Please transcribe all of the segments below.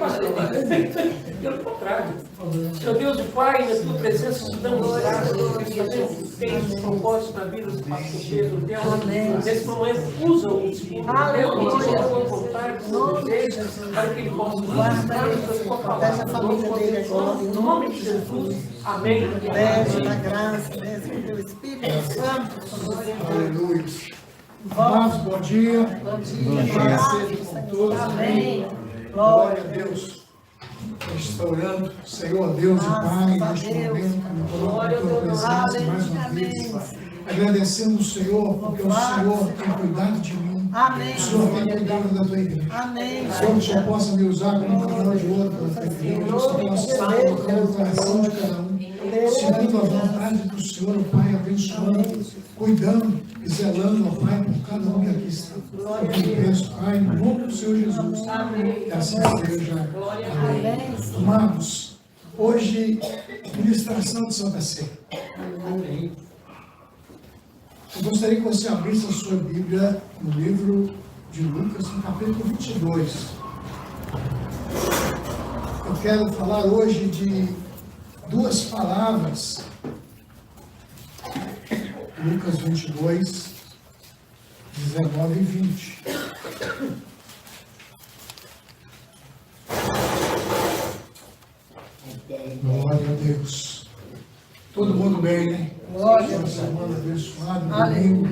pastor. Pelo contrário. Senhor Deus e Pai, na tua presença, te damos graças por isso. Tem os propósitos na vida do pastor Pedro. Deus, nesse momento, usa o Espírito de Deus, a tua vontade, o seu desejo, para que ele possa guardar a sua palavra. Em nome de Jesus. Amém. Desce da graça, desce com teu Espírito Santo. Aleluia. Amados, bom dia. Bom dia. Paz seja com todos. Amém. Glória a Deus. Eu estou orando, Senhor Deus e Pai, neste momento, me coloco na tua presença mais uma vez, agradecendo o Senhor, porque o Senhor tem cuidado de mim. Amém. O Senhor tem cuidado da tua igreja. Amém. Senhor, que o Senhor possa me usar como canal de outro da tua igreja, que o Senhor possa estar tocando o coração de cada um, seguindo a vontade do Senhor, o Pai, abençoando, cuidando e zelando, ó Pai, por cada um que aqui está. Eu peço, Pai, no nome do Senhor Jesus, que assim seja. Amém. Amados, hoje, ministração de Santa Ceia. Eu gostaria que você abrisse a sua Bíblia no livro de Lucas, no capítulo 22. Eu quero falar hoje de duas palavras. Lucas 22, 19 e 20. Glória a Deus. Todo mundo bem, né? Glória a Uma Deus. semana abençoada, domingo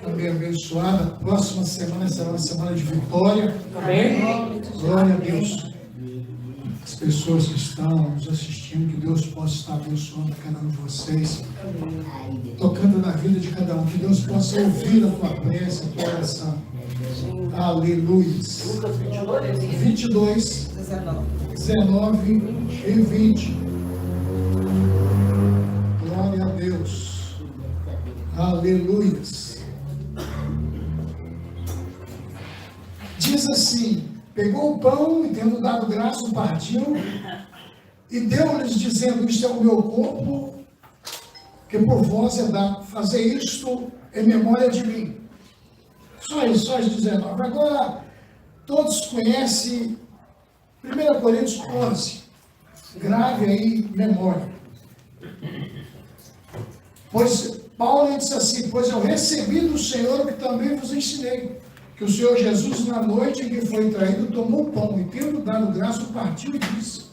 também abençoada. Próxima semana será uma semana de vitória. Amém. Glória a Deus. As pessoas que estão nos assistindo, que Deus possa estar abençoando cada um de vocês, tocando na vida de cada um, que Deus possa ouvir a tua prece, a tua oração. Aleluia. Lucas 22. 22, 19 e 20. Glória a Deus. Aleluia. Diz assim: pegou o pão e, tendo dado graça, o partiu e deu-lhes, dizendo: isto é o meu corpo, que por vós é dado. Fazer isto em memória de mim. Só isso, só as 19. Agora, todos conhecem 1 Coríntios 11. Grave aí, memória. Pois Paulo disse assim: pois eu recebi do Senhor o que também vos ensinei, que o Senhor Jesus, na noite em que foi traído, tomou o pão e, tendo dado graça, o partiu e disse: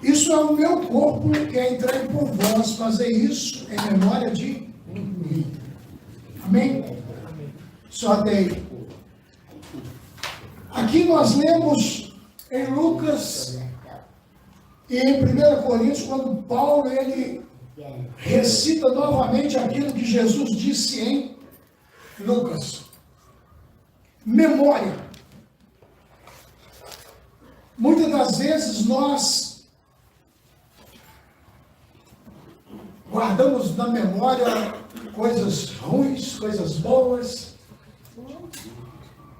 isso é o meu corpo que é entregue por vós, fazer isso em memória de mim. Amém? Só até aí. Aqui nós lemos em Lucas e em 1 Coríntios, quando Paulo ele recita novamente aquilo que Jesus disse em Lucas. Memória. Muitas das vezes nós guardamos na memória coisas ruins, coisas boas.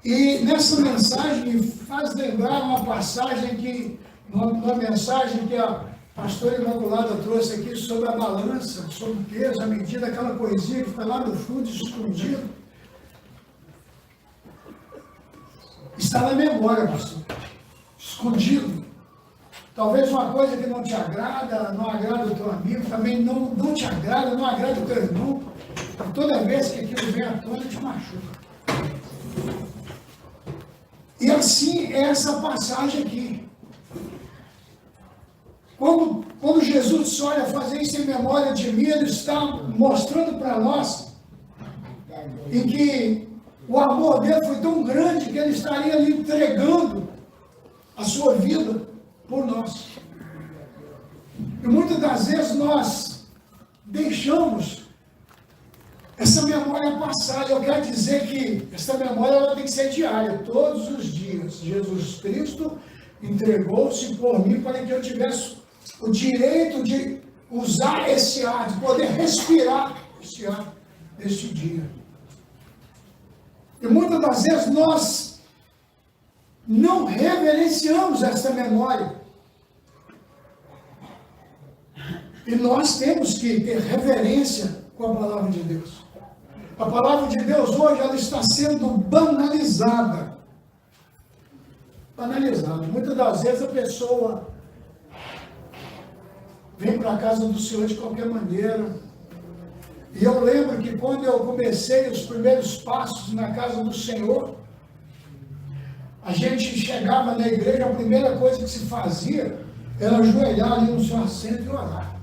E nessa mensagem me faz lembrar uma passagem que, uma mensagem que a pastora Imaculada trouxe aqui sobre a balança, sobre o peso, a medida, aquela coisinha que está lá no fundo, escondido. Está na memória, pastor. Escondido. Talvez uma coisa que não te agrada, não agrada o teu amigo, também não te agrada, não agrada o teu irmão. E toda vez que aquilo vem à tona, te machuca. E assim é essa passagem aqui. Quando Jesus disse: olha, fazer isso em memória de mim, ele está mostrando para nós em que o amor dele foi tão grande que ele estaria ali entregando a sua vida por nós. E muitas das vezes nós deixamos essa memória passar. Eu quero dizer que essa memória ela tem que ser diária, todos os dias. Jesus Cristo entregou-se por mim para que eu tivesse o direito de usar esse ar, de poder respirar esse ar deste dia. E muitas das vezes nós não reverenciamos essa memória. E nós temos que ter reverência com a palavra de Deus. A palavra de Deus hoje ela está sendo banalizada. banalizado. Muitas das vezes a pessoa vem para a casa do Senhor de qualquer maneira. E eu lembro que quando eu comecei os primeiros passos na casa do Senhor, a gente chegava na igreja, a primeira coisa que se fazia era ajoelhar ali no seu assento e orar.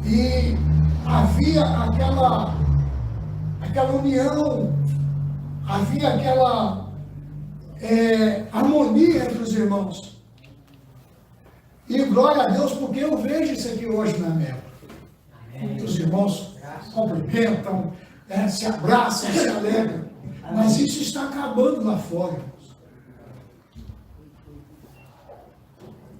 E havia aquela união, havia aquela harmonia entre os irmãos. E glória a Deus, porque eu vejo isso aqui hoje na Mel. Os irmãos cumprimentam, se abraçam, se alegram. Mas isso está acabando lá fora, irmãos.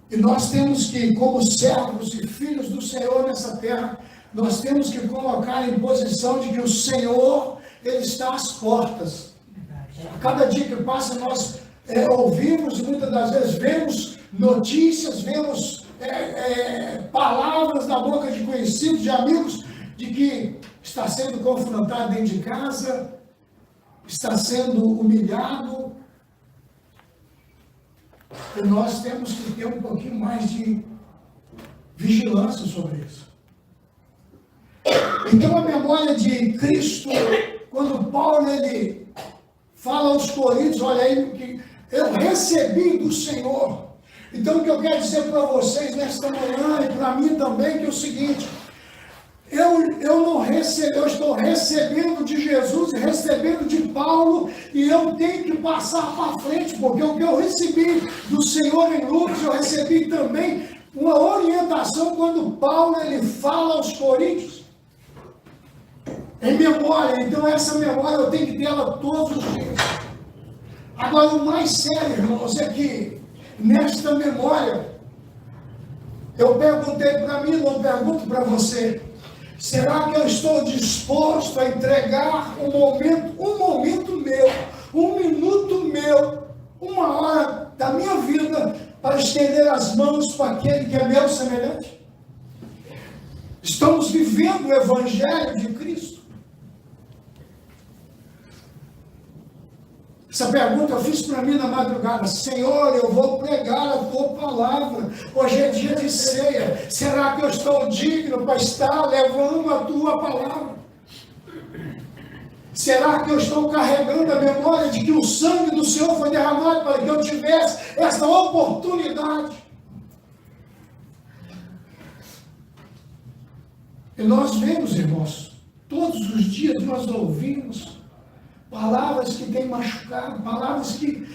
E nós temos que, como servos e filhos do Senhor nessa terra, nós temos que colocar em posição de que o Senhor, Ele está às portas. A cada dia que passa, nós ouvimos e muitas das vezes vemos notícias, vemos palavras da boca de conhecidos, de amigos, de que está sendo confrontado dentro de casa, está sendo humilhado. E nós temos que ter um pouquinho mais de vigilância sobre isso. Então a memória de Cristo, quando Paulo ele fala aos Coríntios, olha aí, que eu recebi do Senhor. Então o que eu quero dizer para vocês nesta manhã e para mim também, que é o seguinte: eu estou recebendo de Jesus, recebendo de Paulo, e eu tenho que passar para frente, porque o que eu recebi do Senhor em Lucas, eu recebi também uma orientação quando Paulo ele fala aos Coríntios, em memória. Então essa memória eu tenho que ter ela todos os dias. Agora o mais sério, irmãos, é que nesta memória, eu perguntei para mim, não pergunto para você: será que eu estou disposto a entregar um momento meu, um minuto meu, uma hora da minha vida para estender as mãos para aquele que é meu semelhante? Estamos vivendo o Evangelho de Cristo? Essa pergunta eu fiz para mim na madrugada: Senhor, eu vou pregar a tua palavra, hoje é dia de ceia, será que eu estou digno para estar levando a tua palavra? Será que eu estou carregando a memória de que o sangue do Senhor foi derramado para que eu tivesse essa oportunidade? E nós vemos, irmãos, todos os dias nós ouvimos palavras que têm machucado, palavras que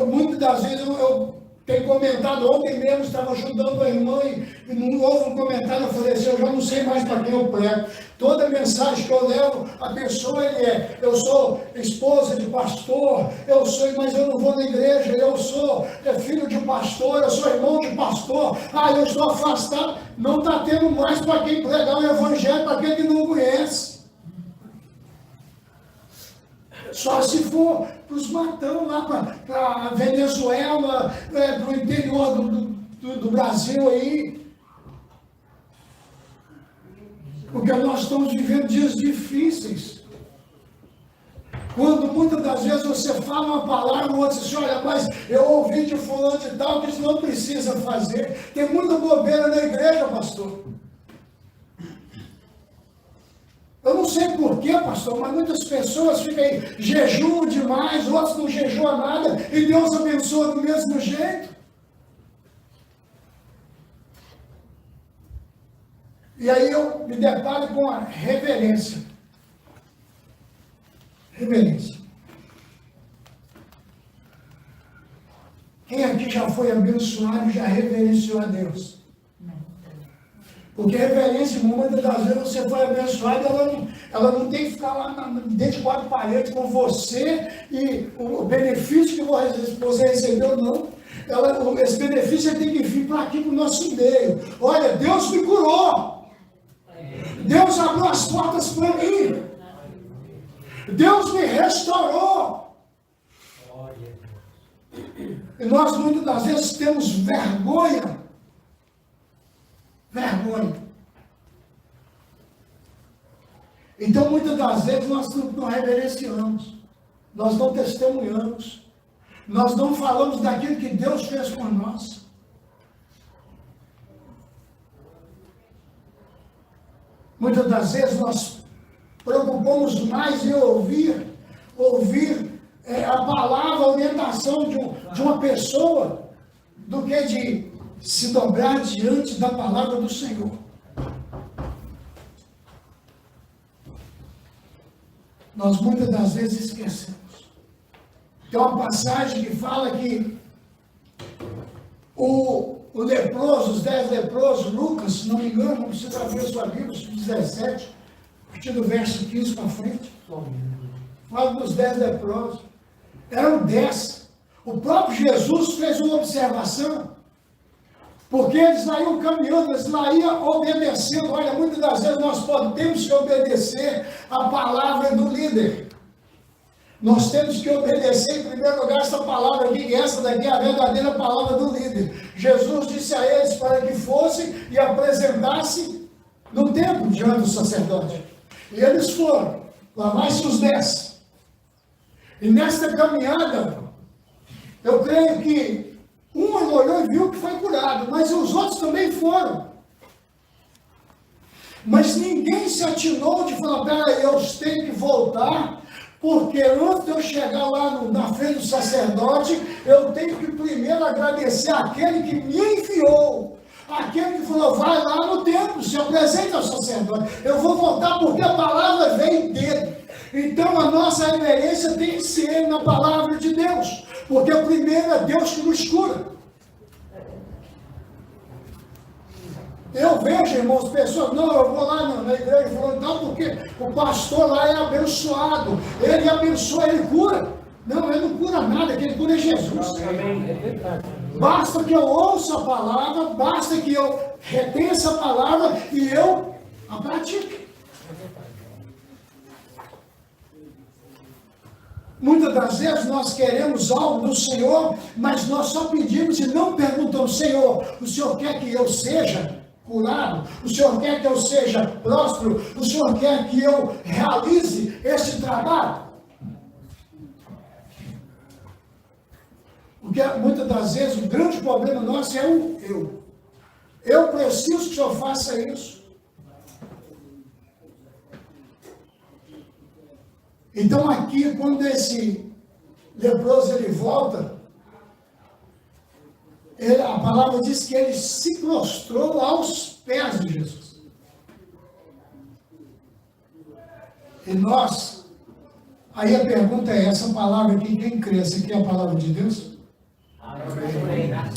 muitas das vezes eu tenho comentado. Ontem mesmo estava ajudando a irmã e não houve um comentário. Eu falei assim: eu já não sei mais para quem eu prego. Toda mensagem que eu levo, a pessoa eu sou esposa de pastor, mas eu não vou na igreja, eu sou filho de pastor, eu sou irmão de pastor, eu estou afastado. Não está tendo mais para quem pregar o Evangelho, para quem que não conhece. Só se for para os matão lá para a Venezuela, para o interior do Brasil aí. Porque nós estamos vivendo dias difíceis. Quando muitas das vezes você fala uma palavra, o outro diz assim: olha, mas eu ouvi de fulano de tal que isso não precisa fazer. Tem muita bobeira na igreja, pastor. Eu não sei porquê, pastor, mas muitas pessoas ficam aí, jejuam demais, outros não jejuam nada, e Deus abençoa do mesmo jeito. E aí eu me deparo com a reverência. Reverência. Quem aqui já foi abençoado, já reverenciou a Deus? Porque reverência, muitas das vezes você foi abençoado, ela não tem que ficar lá dentro de quatro paredes com você e o benefício que você recebeu, não. Esse benefício tem que vir para aqui, para o nosso meio. Olha, Deus me curou. Deus abriu as portas para mim. Deus me restaurou. E nós muitas das vezes temos vergonha. Então muitas das vezes nós não reverenciamos. nós não testemunhamos, nós não falamos daquilo que Deus fez por nós. Muitas das vezes nós preocupamos mais em ouvir a palavra, a orientação de uma pessoa, do que de se dobrar diante da palavra do Senhor. Nós muitas das vezes esquecemos. Tem uma passagem que fala que o leproso, os 10 leprosos, Lucas, se não me engano, não precisa abrir a sua Bíblia, 17, a partir do verso 15 para frente, fala dos 10 leprosos. Eram 10. O próprio Jesus fez uma observação, porque eles lá iam caminhando, eles lá iam obedecendo. Olha, muitas das vezes nós temos que obedecer a palavra do líder. Nós temos que obedecer, em primeiro lugar, essa palavra aqui, que essa daqui é a verdadeira palavra do líder. Jesus disse a eles para que fossem e apresentassem no templo diante do sacerdote. E eles foram, lá mais que os 10. E nesta caminhada, eu creio que um olhou e viu que foi curado, mas os outros também foram. Mas ninguém se atinou de falar, peraí, eu tenho que voltar, porque antes de eu chegar lá na frente do sacerdote, eu tenho que primeiro agradecer àquele que me enviou. Aquele que falou, vai lá no templo, se apresenta ao sacerdote. Eu vou voltar porque a palavra vem dele. Então a nossa reverência tem que ser na palavra de Deus. Porque o primeiro é Deus que nos cura. Eu vejo, irmãos, pessoas, não, eu vou lá na igreja, falando, não, porque o pastor lá é abençoado, ele abençoa, ele cura. Não, ele não cura nada, quem cura é Jesus. Amém. É verdade. Basta que eu ouça a palavra, basta que eu retenha essa palavra e eu a pratique. Muitas das vezes nós queremos algo do Senhor, mas nós só pedimos e não perguntamos, Senhor, o Senhor quer que eu seja curado? O Senhor quer que eu seja próspero? O Senhor quer que eu realize esse trabalho? Porque muitas das vezes o grande problema nosso é o eu. Eu preciso que o Senhor faça isso. Então aqui, quando esse leproso ele volta, a palavra diz que ele se prostrou aos pés de Jesus. E nós, aí a pergunta é, essa palavra aqui, quem crê? Essa aqui é a palavra de Deus?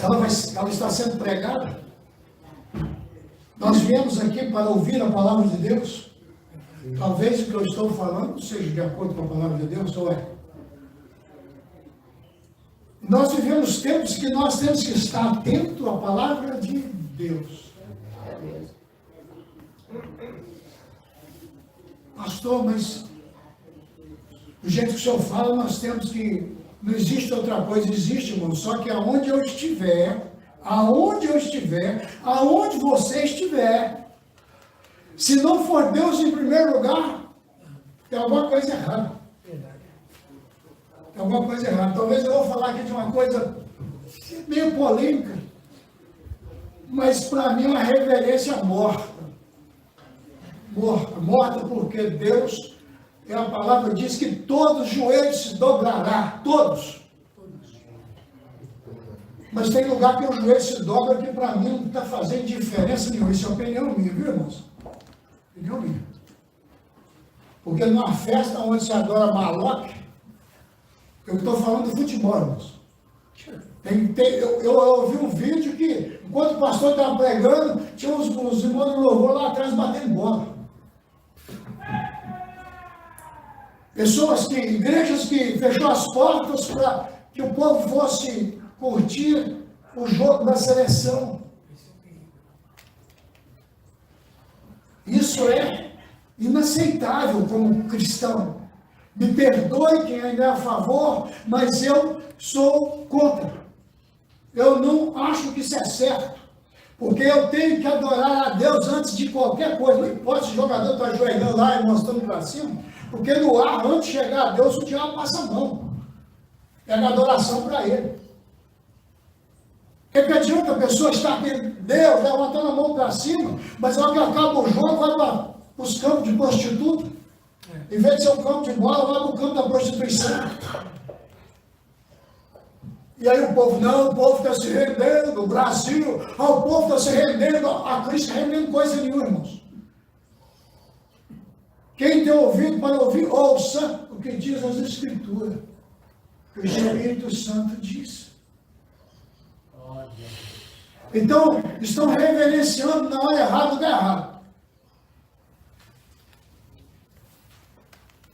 Ela está sendo pregada? Nós viemos aqui para ouvir a palavra de Deus? Talvez o que eu estou falando seja de acordo com a palavra de Deus, ou é? Nós vivemos tempos que nós temos que estar atento à palavra de Deus. Pastor, mas do jeito que o senhor fala, nós temos que... Não existe outra coisa, existe, irmão. Só que aonde você estiver, se não for Deus em primeiro lugar, tem alguma coisa errada. Tem alguma coisa errada. Talvez eu vou falar aqui de uma coisa meio polêmica, mas para mim é uma reverência morta. Morta porque Deus, a palavra diz que todos os joelhos se dobrará, todos. Mas tem lugar que o joelho se dobra que para mim não está fazendo diferença nenhuma. Isso é opinião minha, viu, irmãos? Opinião minha. Porque numa festa onde se adora maloque, eu estou falando de futebol, irmãos. Eu ouvi um vídeo que, enquanto o pastor estava pregando, tinha os irmãos do louvor lá atrás batendo bola. Igrejas que fechou as portas para que o povo fosse curtir o jogo da seleção. Isso é inaceitável como cristão. Me perdoe quem ainda é a favor, mas eu sou contra. Eu não acho que isso é certo. Porque eu tenho que adorar a Deus antes de qualquer coisa. Não importa se o jogador está ajoelhando lá e mostrando para cima. Porque no ar, antes de chegar a Deus, o diabo passa a mão. Pega a adoração para ele. O que adianta a pessoa estar aqui, Deus, levantando a mão para cima, mas na hora que acaba o jogo, vai para os campos de prostituta. Em vez de ser um campo de bola, vai para o campo da prostituição. E aí o povo, não, o povo está se rendendo, o Brasil, o povo está se rendendo, a Cristo rendendo coisa nenhuma, irmãos. Quem tem ouvido para ouvir, ouça o que diz as Escrituras. Que o Espírito Santo diz. Então, estão reverenciando na hora errada do errado.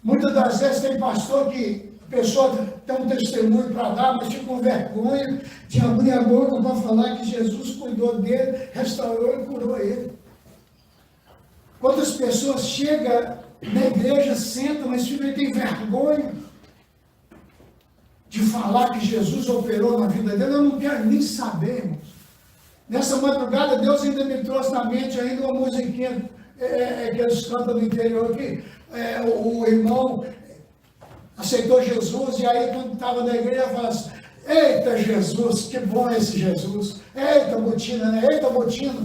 Muitas das vezes tem pastor que a pessoa tem um testemunho para dar, mas fica com vergonha de abrir a boca para falar que Jesus cuidou dele, restaurou e curou ele. Quantas pessoas chegam na igreja, sentam, mas tem vergonha de falar que Jesus operou na vida dele? Eu não quero nem saber, irmãos. Nessa madrugada, Deus ainda me trouxe na mente ainda uma musiquinha que eles cantam no interior aqui. O irmão aceitou Jesus, e aí quando estava na igreja, falava assim: eita Jesus, que bom esse Jesus, eita botina, né? Eita botina,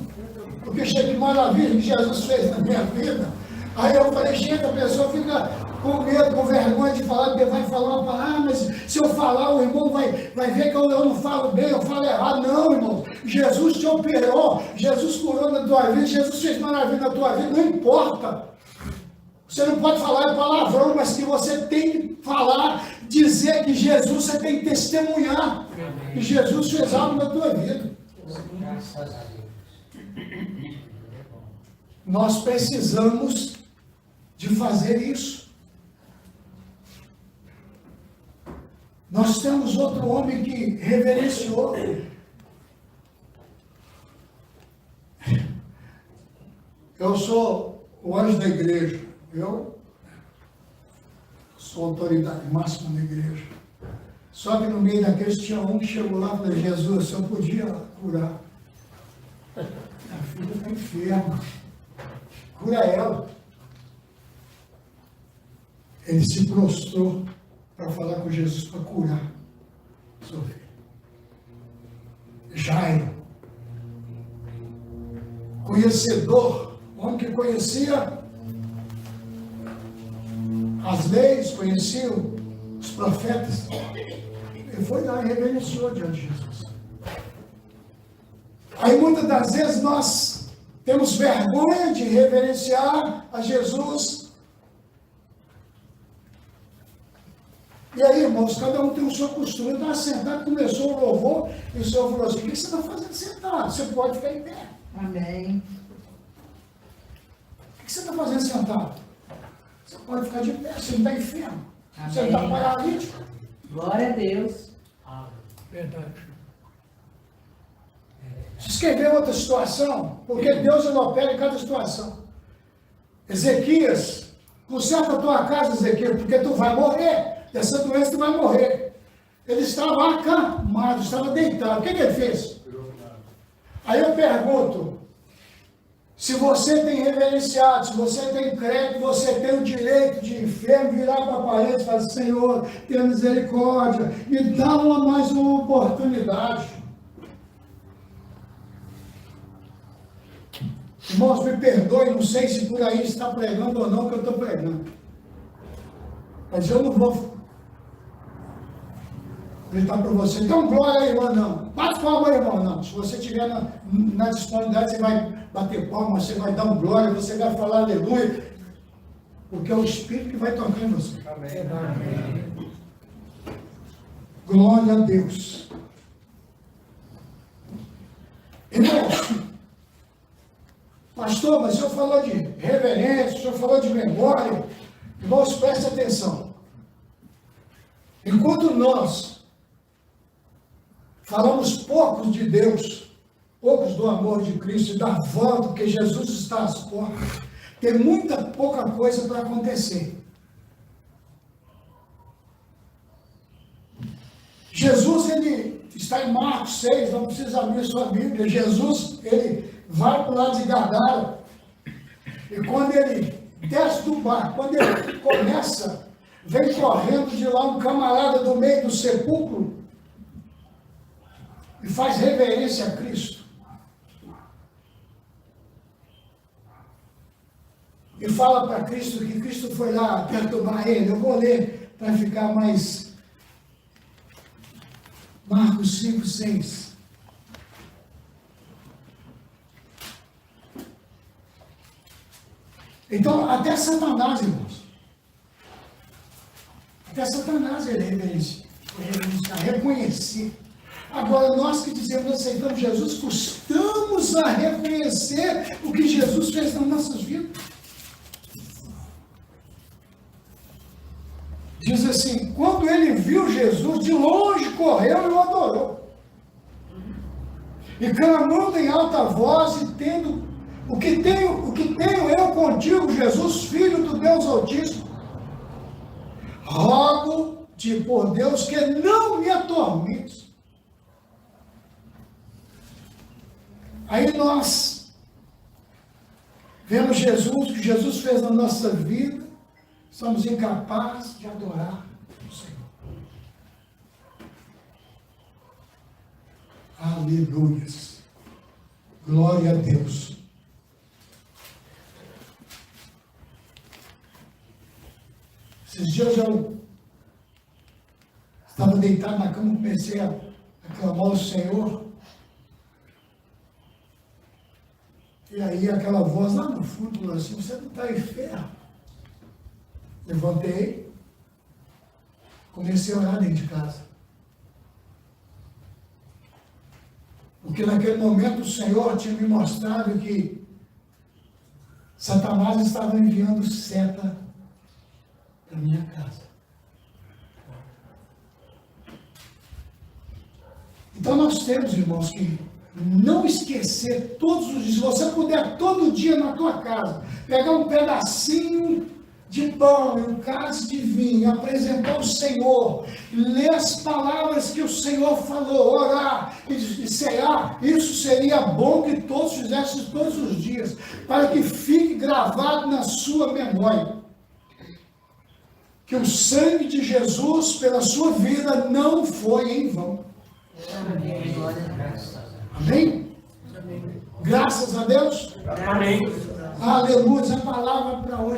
porque cheio de maravilha que Jesus fez na minha vida. Aí eu falei, gente, a pessoa fica com medo, com vergonha de falar, porque vai falar uma palavra, mas se eu falar, o irmão vai ver que eu não falo bem, eu falo errado. Não, irmão, Jesus te operou, Jesus curou na tua vida, Jesus fez maravilha na tua vida, não importa. Você não pode falar palavrão, mas que você tem que falar, dizer que Jesus, você tem que testemunhar que Jesus fez algo na tua vida. Graças a Deus. Nós precisamos de fazer isso. Nós temos outro homem que reverenciou. Eu sou o anjo da igreja. Eu sou a autoridade máxima da igreja. Só que no meio daqueles tinha um que chegou lá e falou: Jesus, eu podia curar. Minha filha está enferma. Cura ela. Ele se prostrou para falar com Jesus para curar seu filho. Jairo, conhecedor, homem que conhecia as leis, conhecia os profetas, ele foi lá e reverenciou diante de Jesus. Aí muitas das vezes nós temos vergonha de reverenciar a Jesus. E aí, irmãos, cada um tem o seu costume. Está sentado, começou o louvor, e o Senhor falou assim: o que você está fazendo sentado? Você pode ficar em pé. Amém. O que você está fazendo sentado? Você pode ficar de pé, você não está enfermo. Amém. Você não está paralítico. Glória a Deus. Verdade. Se escrever outra situação, porque Deus ele opera em cada situação. Ezequias, conserta a tua casa, Ezequias, porque tu vai morrer. Dessa doença tu vai morrer. Ele estava acamado, estava deitado. O que ele fez? Aí eu pergunto: se você tem reverenciado, se você tem crédito, você tem o direito de enfermo virar para a parede e falar: Senhor, tenha misericórdia, me dá mais uma oportunidade. Irmãos, me perdoe, não sei se por aí está pregando ou não que eu estou pregando. Mas eu não vou gritar para você: então glória aí, irmão, não. Bate palma aí, irmão, não. Se você estiver na disponibilidade, você vai bater palma, você vai dar um glória, você vai falar aleluia. Porque é o Espírito que vai tocar em você. Amém. Amém. Glória a Deus. Irmãos, pastor, mas o senhor falou de reverência, o senhor falou de memória. Irmãos, preste atenção. Enquanto nós falamos poucos de Deus, poucos do amor de Cristo e da volta, porque Jesus está às portas, tem muita pouca coisa para acontecer. Jesus, ele está em Marcos 6, não precisa abrir sua Bíblia. Jesus, ele vai para o lado de Gadara, e quando ele desce do barco. Quando ele começa, vem correndo de lá um camarada do meio do sepulcro e faz reverência a Cristo. E fala para Cristo que Cristo foi lá perturbar ele. Eu vou ler para ficar mais... Marcos 5, 6. Então, até Satanás, irmãos. Até Satanás ele reconhecer. Agora, nós que dizemos aceitamos Jesus, custamos a reconhecer o que Jesus fez nas nossas vidas. Diz assim, quando ele viu Jesus, de longe correu e o adorou. E clamando em alta voz, e tendo, o que tenho eu contigo, Jesus, Filho do Deus Altíssimo, rogo-te por Deus que não me atormentes. Aí nós vemos Jesus, o que Jesus fez na nossa vida, somos incapazes de adorar o Senhor. Aleluia. Glória a Deus. Esses dias eu estava deitado na cama e comecei a clamar ao Senhor. E aí aquela voz lá no fundo falou assim, você não está em ferro. Levantei, comecei a orar dentro de casa. Porque naquele momento o Senhor tinha me mostrado que Satanás estava enviando seta para minha casa. Então nós temos, irmãos, que não esquecer todos os dias, se você puder todo dia na tua casa, pegar um pedacinho de pão e um cálice de vinho, apresentar ao Senhor, ler as palavras que o Senhor falou, orar e cear, isso seria bom que todos fizessem todos os dias, para que fique gravado na sua memória, que o sangue de Jesus pela sua vida não foi em vão. Amém? Graças a Deus. Amém. Aleluia. A palavra para hoje